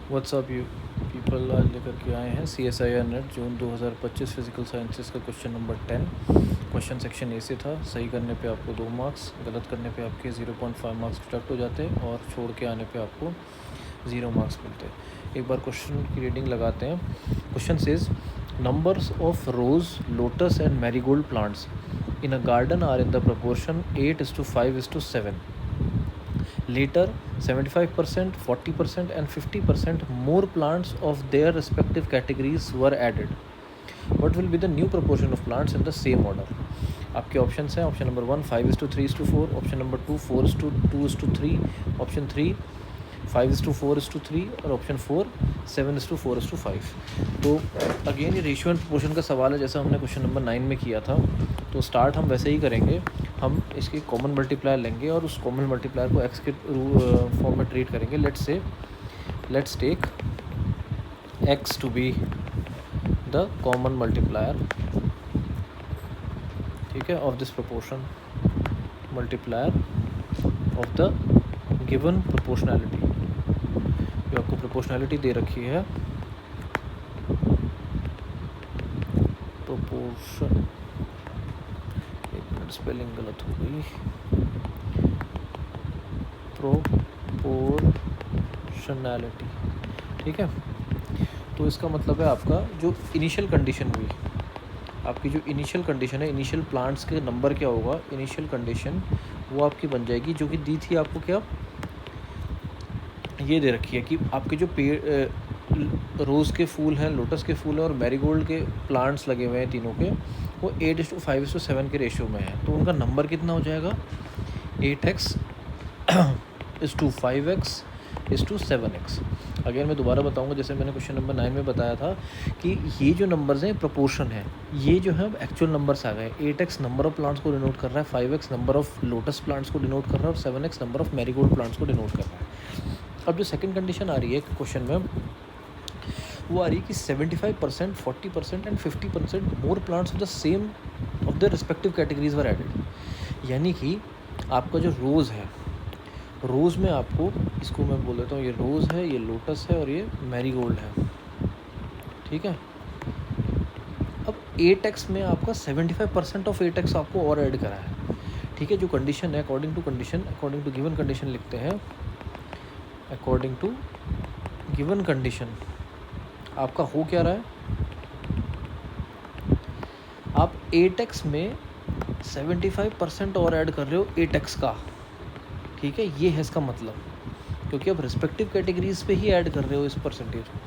WhatsApp you people आज लेकर के आए हैं CSIR नेट जून 2025 फिजिकल साइंसेस का question number 10। Question section A से था। सही करने पे आपको 2 मार्क्स, गलत करने पे आपके 0.5 मार्क्स डिडक्ट हो जाते और छोड़ के आने पे आपको 0 मार्क्स मिलते। एक बार क्वेश्चन की रीडिंग लगाते हैं। Question says numbers of rose, lotus and marigold plants in a garden are in the proportion 8:5:7. Later, 75%, 40% and 50% more plants of their respective categories were added. What will be the new proportion of plants in the same order? आपके options हैं। Option number 1 5:3:4, option number 2 4:2:3, option 3 5:4:3 और option 4 7:4:5। तो again ये ratio and proportion का सवाल है, जैसा हमने क्वेश्चन नंबर 9 में किया था। तो स्टार्ट हम वैसे ही करेंगे। हम इसकी कॉमन मल्टीप्लायर लेंगे और उस कॉमन मल्टीप्लायर को एक्स के फॉर्म में ट्रीट करेंगे। Let's take x to be the common multiplier, ठीक है, of this proportion, multiplier of the given proportionality. जो आपको प्रोपोर्शनैलिटी दे रखी है, प्रोपोर्शन, एक मिनट स्पेलिंग गलत हो गई, प्रोपोर्शनैलिटी, ठीक है। तो इसका मतलब है आपका जो इनिशियल कंडीशन हुई, आपकी जो इनिशियल कंडीशन है, इनिशियल प्लांट्स के नंबर क्या होगा, इनिशियल कंडीशन वो आपकी बन जाएगी, जो कि दी थी आपको क्या, ये दे रखी है कि आपके जो पेड़ रोज़ के फूल हैं, लोटस के फूल हैं और मैरीगोल्ड के प्लांट्स लगे हुए हैं तीनों के, वो 8:5:7 के रेशियो में है। तो उनका नंबर कितना हो जाएगा, 8x:5x:7x। अगर मैं दोबारा बताऊंगा, जैसे मैंने क्वेश्चन नंबर 9 में बताया था कि ये जो नंबर्स हैं प्रोपोर्शन है, ये जो है एक्चुअल नंबर्स आ गए। 8x नंबर ऑफ प्लांट्स को डिनोट कर रहा है, 5x number of lotus plants को डिनोट कर रहा है और 7x number of marigold plants को डिनोट कर रहा है। अब जो सेकंड कंडीशन आ रही है क्वेश्चन में, वो आ रही है कि 75%, 40% and 50% more plants of the same of the respective categories were added. यानी कि आपका जो रोज़ है, रोज़ में आपको, इसको मैं बोल देता हूँ, ये रोज़ है, ये लोटस है और ये मैरीगोल्ड है, ठीक है। अब 8x में आपका 75% ऑफ 8x आपको और ऐड करा है, ठीक है। जो कंडीशन है, अकॉर्डिंग टू गिवन कंडीशन लिखते हैं, अकॉर्डिंग टू गिवन कंडीशन आपका हो क्या रहा है, आप 8x में 75% और ऐड कर रहे हो 8x का, ठीक है। ये है इसका मतलब, क्योंकि आप रिस्पेक्टिव कैटेगरीज पे ही ऐड कर रहे हो इस परसेंटेज को।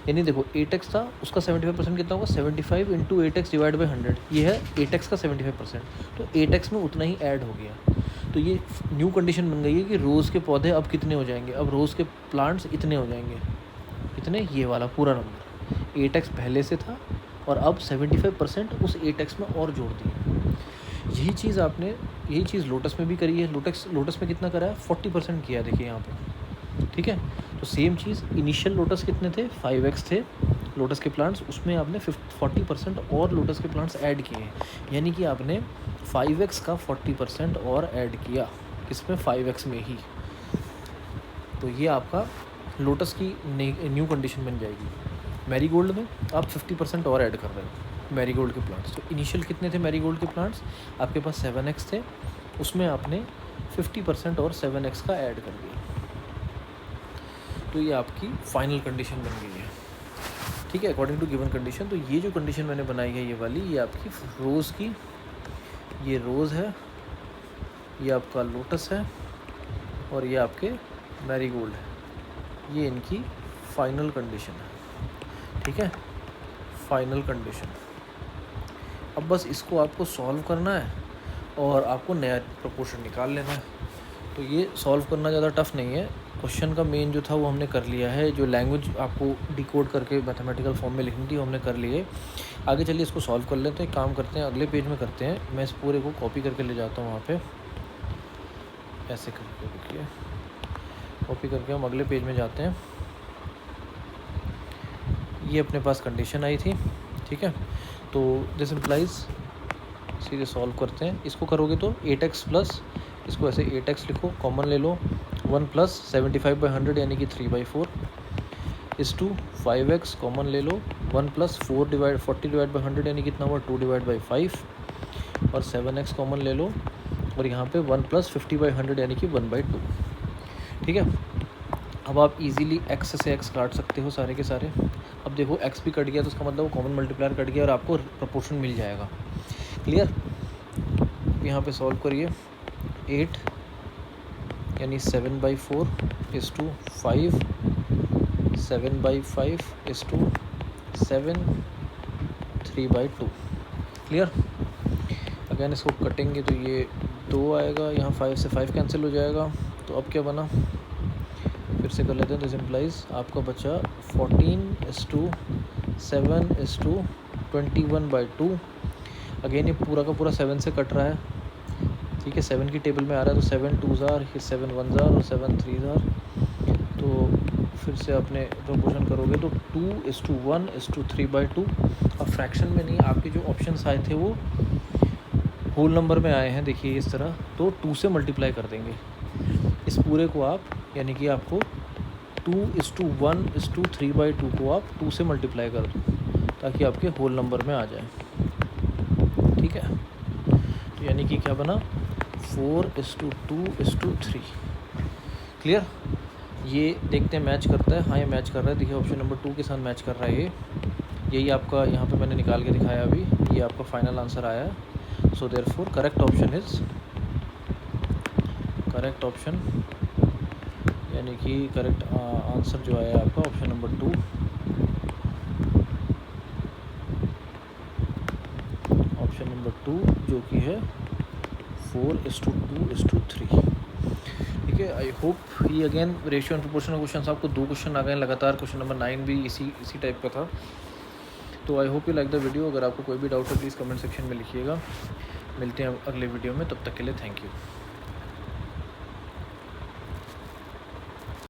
यानी देखो 8x था, उसका 75% कितना होगा, 75 इंटू 8x डिवाइड बाई 100, ये है 8x का 75%। तो 8x में उतना ही ऐड हो गया। तो ये न्यू कंडीशन बन गई है कि रोज़ के पौधे अब कितने हो जाएंगे, अब रोज़ के प्लांट्स इतने हो जाएंगे, कितने, ये वाला पूरा नंबर 8x पहले से था और अब 75% उस 8x में और जोड़ दिए। यही चीज़ लोटस में भी करी है। लोटस में कितना करा है, 40% किया, देखिए यहाँ पे, ठीक है। तो सेम चीज़, इनिशियल लोटस कितने थे, 5x थे लोटस के प्लांट्स, उसमें आपने 40% और लोटस के प्लांट्स ऐड किए हैं। यानी कि आपने 5x का 40% और ऐड किया, किसमें, 5x में ही। तो ये आपका लोटस की न्यू कंडीशन बन जाएगी। मैरीगोल्ड में आप 50% और ऐड कर रहे हो मैरीगोल्ड के प्लांट्स। तो इनिशियल कितने थे मैरीगोल्ड के प्लांट्स, आपके पास 7x थे, उसमें आपने 50% और 7x का ऐड कर दिया। तो ये आपकी फाइनल कंडीशन बन गई है, ठीक है, अकॉर्डिंग टू गिवन कंडीशन। तो ये जो कंडीशन मैंने बनाई है, ये वाली, ये आपकी रोज़ की, ये रोज़ है, ये आपका लोटस है और ये आपके मैरीगोल्ड है। ये इनकी फाइनल कंडीशन है, ठीक है, फाइनल कंडीशन। अब बस इसको आपको सॉल्व करना है और आपको नया प्रोपोर्शन निकाल लेना है। तो ये सॉल्व करना ज़्यादा टफ नहीं है। क्वेश्चन का मेन जो था वो हमने कर लिया है, जो लैंग्वेज आपको डिकोड करके मैथमेटिकल फॉर्म में लिखनी थी वो हमने कर ली है। आगे चलिए इसको सॉल्व कर लेते हैं। काम करते हैं, अगले पेज में करते हैं। मैं इस पूरे को कॉपी करके ले जाता हूँ वहाँ पे, ऐसे करके देखिए, कॉपी करके हम अगले पेज में जाते हैं। ये अपने पास कंडीशन आई थी, ठीक है। तो दिस इम्प्लाइज, सीधे सॉल्व करते हैं। इसको करोगे तो 8x प्लस, इसको ऐसे 8x लिखो, कॉमन ले लो, 1 + 75/100 यानी कि 3/4, इस टू 5x कॉमन ले लो, 1 + 40/100 यानी कितना हुआ 2/5, और 7x कॉमन ले लो, और यहाँ पे 1 + 50/100 यानी कि 1/2। ठीक है, अब आप इजीली x से x काट सकते हो सारे के सारे। अब देखो x भी कट गया तो उसका मतलब वो कॉमन मल्टीप्लायर कट गया और आपको प्रपोर्शन मिल जाएगा। क्लियर? यहाँ पे सॉल्व करिए, 8 यानी 7/4 इस टू 5, 7/5 इस टू 7, 3/2। क्लियर? अगेन इसको कटेंगे तो ये 2 आएगा, यहाँ 5 से 5 कैंसिल हो जाएगा। तो अब क्या बना, फिर से कर लेते हैं। दिस इम्प्लाइज आपका बचा 14:7:21/2। अगेन ये पूरा का पूरा 7 से कट रहा है। ठीक है, 7 की टेबल में आ रहा है तो 7 2s are, 7 1s are और 7 3s are। तो फिर से अपने प्रोपोर्शन करोगे तो 2:1:3/2। अब फ्रैक्शन में नहीं, आपके जो ऑप्शंस आए थे वो होल नंबर में आए हैं, देखिए इस तरह, तो 2 से मल्टीप्लाई कर देंगे इस पूरे को आप, यानी कि आपको 2:1:3/2 को आप 2 से मल्टीप्लाई कर दो ताकि आपके होल नंबर में आ जाए। ठीक है, तो यानी कि क्या बना 4:2:3। क्लियर? ये देखते हैं मैच करता है। हाँ, ये मैच कर रहा है, देखिए ऑप्शन नंबर 2 के साथ मैच कर रहा है। यही आपका यहाँ पे मैंने निकाल के दिखाया अभी, ये आपका फाइनल आंसर आया है। So therefore correct option is, correct option यानी कि करेक्ट आंसर जो आया आपका ऑप्शन नंबर 2, ऑप्शन नंबर 2 जो कि है 4:2:3। ठीक है, आई होप ये again ratio and proportion question आपको 2 क्वेश्चन आ गए लगातार। क्वेश्चन नंबर 9 भी इसी टाइप का था। तो I hope you like the video. अगर आपको कोई भी डाउट है प्लीज़ कमेंट सेक्शन में लिखिएगा। मिलते हैं अगले वीडियो में, तब तक के लिए थैंक यू।